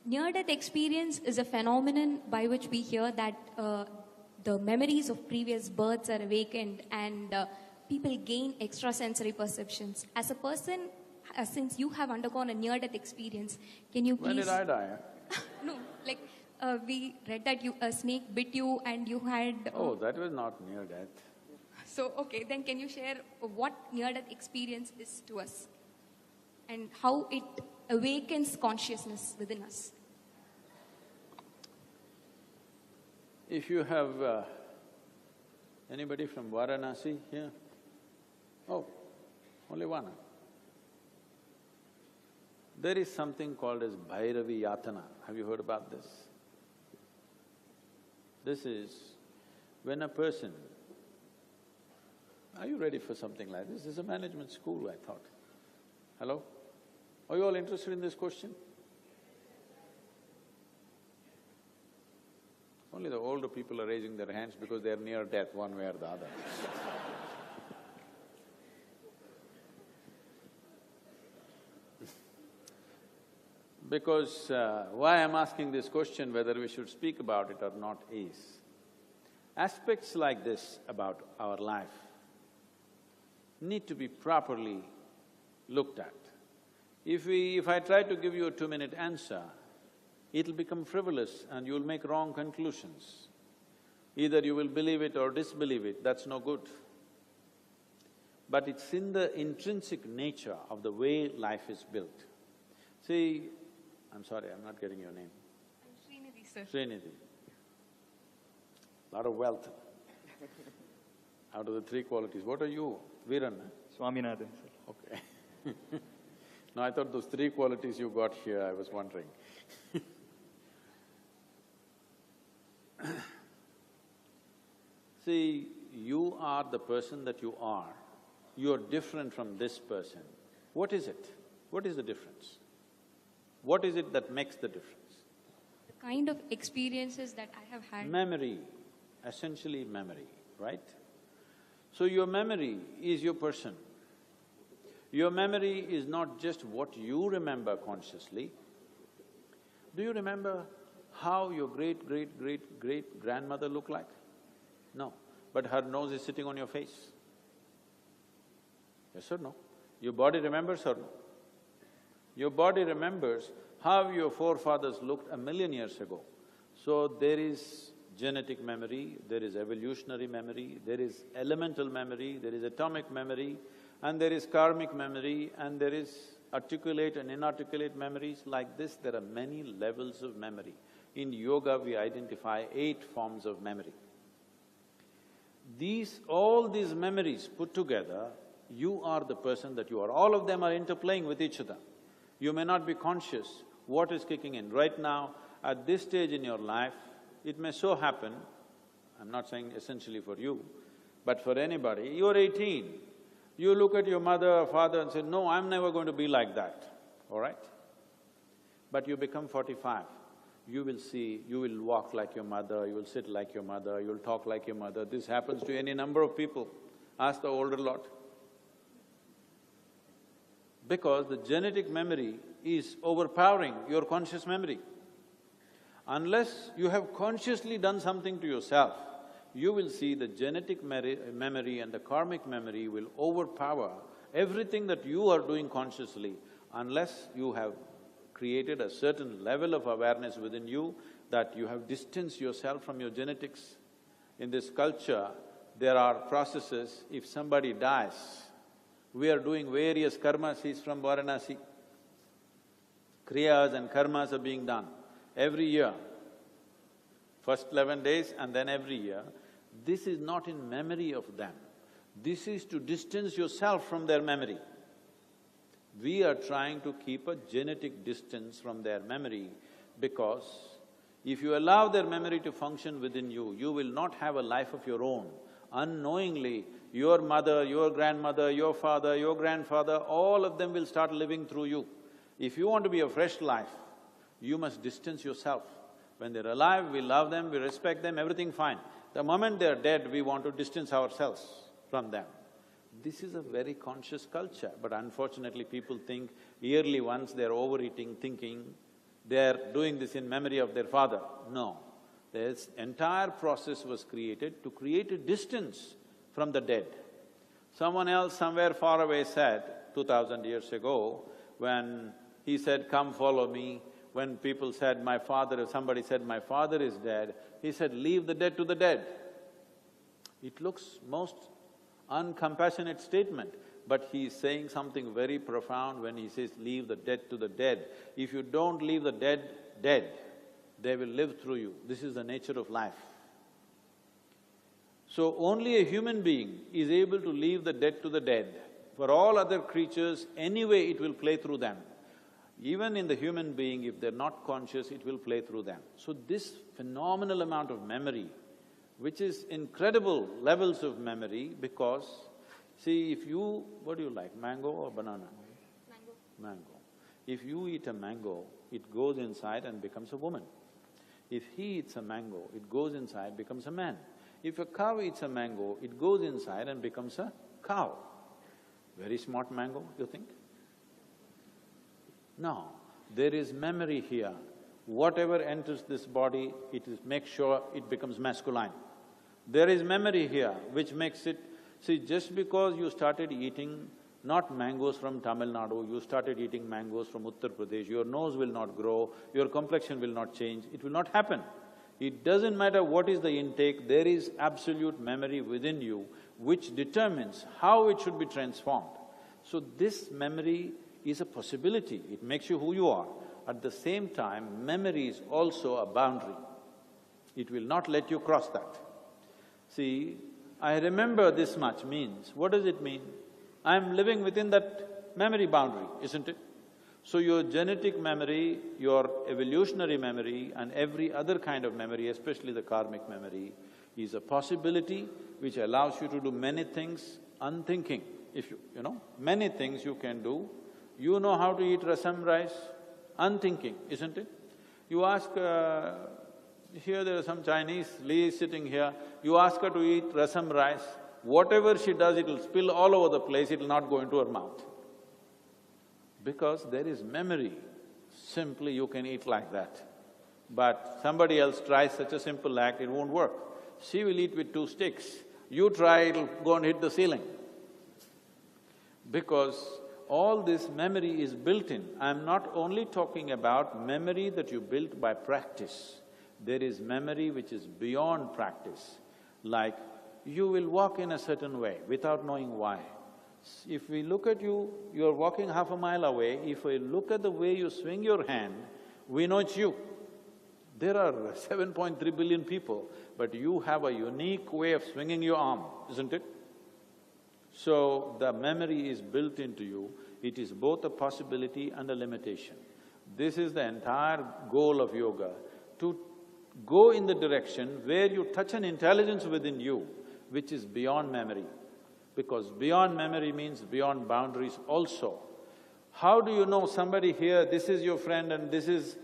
Near-death experience is a phenomenon by which we hear that the memories of previous births are awakened and people gain extrasensory perceptions. As a person, since you have undergone a near-death experience, can you please... When did I die? No, like we read that a snake bit you and you had... Oh, that was not near-death. So, okay, then can you share what near-death experience is to us and how it awakens consciousness within us? If you have… anybody from Varanasi here? Oh, only one. There is something called as Bhairavi Yatana. Have you heard about this? This is when a person… Are you ready for something like this? This is a management school, I thought. Hello? Are you all interested in this question? Only the older people are raising their hands because they are near death one way or the other. Because why I'm asking this question, whether we should speak about it or not, is aspects like this about our life need to be properly looked at. If I try to give you a 2-minute answer, it'll become frivolous and you'll make wrong conclusions. Either you will believe it or disbelieve it, that's no good. But it's in the intrinsic nature of the way life is built. See, I'm sorry, I'm not getting your name. I'm Srinidhi, sir. Srinidhi. Lot of wealth. Out of the 3 qualities, what are you? Viran? Swaminathan, sir. Okay. No, I thought those 3 qualities you got here, I was wondering. See, you are the person that you are. You are different from this person. What is it? What is the difference? What is it that makes the difference? The kind of experiences that I have had… Memory, essentially memory, right? So your memory is your person. Your memory is not just what you remember consciously. Do you remember how your great-great-great-great-grandmother looked like? No, but her nose is sitting on your face. Yes or no? Your body remembers or no? Your body remembers how your forefathers looked 1,000,000 years ago. So there is genetic memory, there is evolutionary memory, there is elemental memory, there is atomic memory, and there is karmic memory, and there is articulate and inarticulate memories. Like this, there are many levels of memory. In yoga, we identify 8 forms of memory. All these memories put together, you are the person that you are. All of them are interplaying with each other. You may not be conscious what is kicking in. Right now, at this stage in your life, it may so happen, I'm not saying essentially for you, but for anybody, you're 18, you look at your mother or father and say, no, I'm never going to be like that, all right? But you become 45, you will see, you will walk like your mother, you will sit like your mother, you'll talk like your mother. This happens to any number of people. Ask the older lot. Because the genetic memory is overpowering your conscious memory. Unless you have consciously done something to yourself, you will see the genetic memory and the karmic memory will overpower everything that you are doing consciously, unless you have created a certain level of awareness within you that you have distanced yourself from your genetics. In this culture, there are processes. If somebody dies, we are doing various karmas. He's from Varanasi. Kriyas and karmas are being done every year. First 11 days and then every year. This is not in memory of them. This is to distance yourself from their memory. We are trying to keep a genetic distance from their memory because if you allow their memory to function within you, you will not have a life of your own. Unknowingly, your mother, your grandmother, your father, your grandfather, all of them will start living through you. If you want to be a fresh life, you must distance yourself. When they're alive, we love them, we respect them, everything fine. The moment they're dead, we want to distance ourselves from them. This is a very conscious culture, but unfortunately people think yearly once they're overeating, thinking, they're doing this in memory of their father. No. This entire process was created to create a distance from the dead. Someone else somewhere far away said, 2000 years ago, when he said, "Come follow me," when people said, "My father," if somebody said, "My father is dead," he said, "Leave the dead to the dead." It looks most uncompassionate statement, but he is saying something very profound when he says, "Leave the dead to the dead." If you don't leave the dead dead, they will live through you. This is the nature of life. So only a human being is able to leave the dead to the dead. For all other creatures, anyway it will play through them. Even in the human being, if they're not conscious, it will play through them. So this phenomenal amount of memory, which is incredible levels of memory, because see, if you… what do you like, mango or banana? Mango. Mango. If you eat a mango, it goes inside and becomes a woman. If he eats a mango, it goes inside, becomes a man. If a cow eats a mango, it goes inside and becomes a cow. Very smart mango, you think? No, there is memory here. Whatever enters this body, makes sure it becomes masculine. There is memory here which makes it… see, just because you started eating not mangoes from Tamil Nadu, you started eating mangoes from Uttar Pradesh, your nose will not grow, your complexion will not change, it will not happen. It doesn't matter what is the intake, there is absolute memory within you which determines how it should be transformed. So this memory is a possibility, it makes you who you are. At the same time, memory is also a boundary. It will not let you cross that. See, I remember this much means, what does it mean? I'm living within that memory boundary, isn't it? So your genetic memory, your evolutionary memory and every other kind of memory, especially the karmic memory, is a possibility which allows you to do many things unthinking. If you know, many things you can do. You know how to eat rasam rice, unthinking, isn't it? You ask… here there are some Chinese, Lee is sitting here, you ask her to eat rasam rice, whatever she does, it'll spill all over the place, it'll not go into her mouth. Because there is memory, simply you can eat like that. But somebody else tries such a simple act, it won't work. She will eat with 2 sticks, you try, it'll go and hit the ceiling. Because all this memory is built in. I'm not only talking about memory that you built by practice. There is memory which is beyond practice, like you will walk in a certain way without knowing why. If we look at you, you're walking half a mile away, if we look at the way you swing your hand, we know it's you. There are 7.3 billion people, but you have a unique way of swinging your arm, isn't it? So, the memory is built into you, it is both a possibility and a limitation. This is the entire goal of yoga, to go in the direction where you touch an intelligence within you, which is beyond memory. Because beyond memory means beyond boundaries also. How do you know somebody here, this is your friend and this is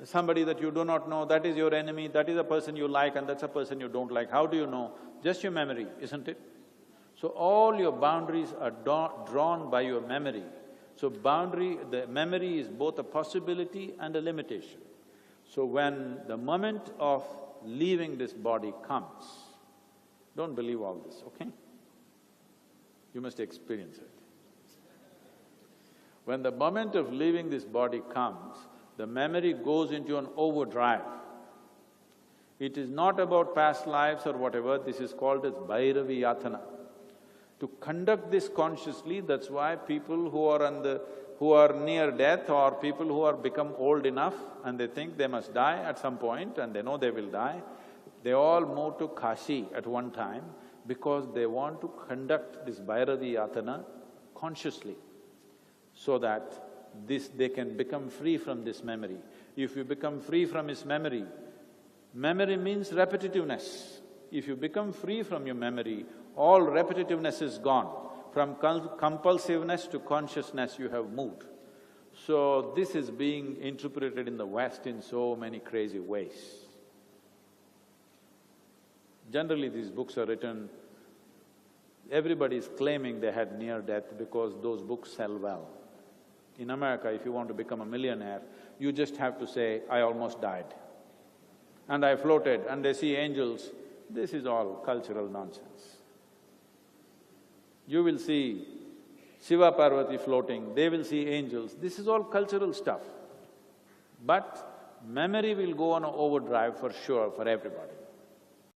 somebody that you do not know, that is your enemy, that is a person you like and that's a person you don't like? How do you know? Just your memory, isn't it? So all your boundaries are drawn by your memory. So the memory is both a possibility and a limitation. So when the moment of leaving this body comes, don't believe all this, okay? You must experience it. When the moment of leaving this body comes, the memory goes into an overdrive. It is not about past lives or whatever, this is called as Bhairavi Yatana. To conduct this consciously, that's why people who are near death or people who are become old enough and they think they must die at some point and they know they will die, they all move to Kashi at one time because they want to conduct this Bhairavi Yatana consciously so that they can become free from this memory. If you become free from his memory, memory means repetitiveness. If you become free from your memory, all repetitiveness is gone. From compulsiveness to consciousness you have moved. So this is being interpreted in the West in so many crazy ways. Generally these books are written, everybody is claiming they had near death because those books sell well. In America, if you want to become a millionaire, You just have to say, I almost died. And I floated and they see angels. This is all cultural nonsense. You will see Shiva Parvati floating, they will see angels. This is all cultural stuff. But memory will go on overdrive for sure for everybody.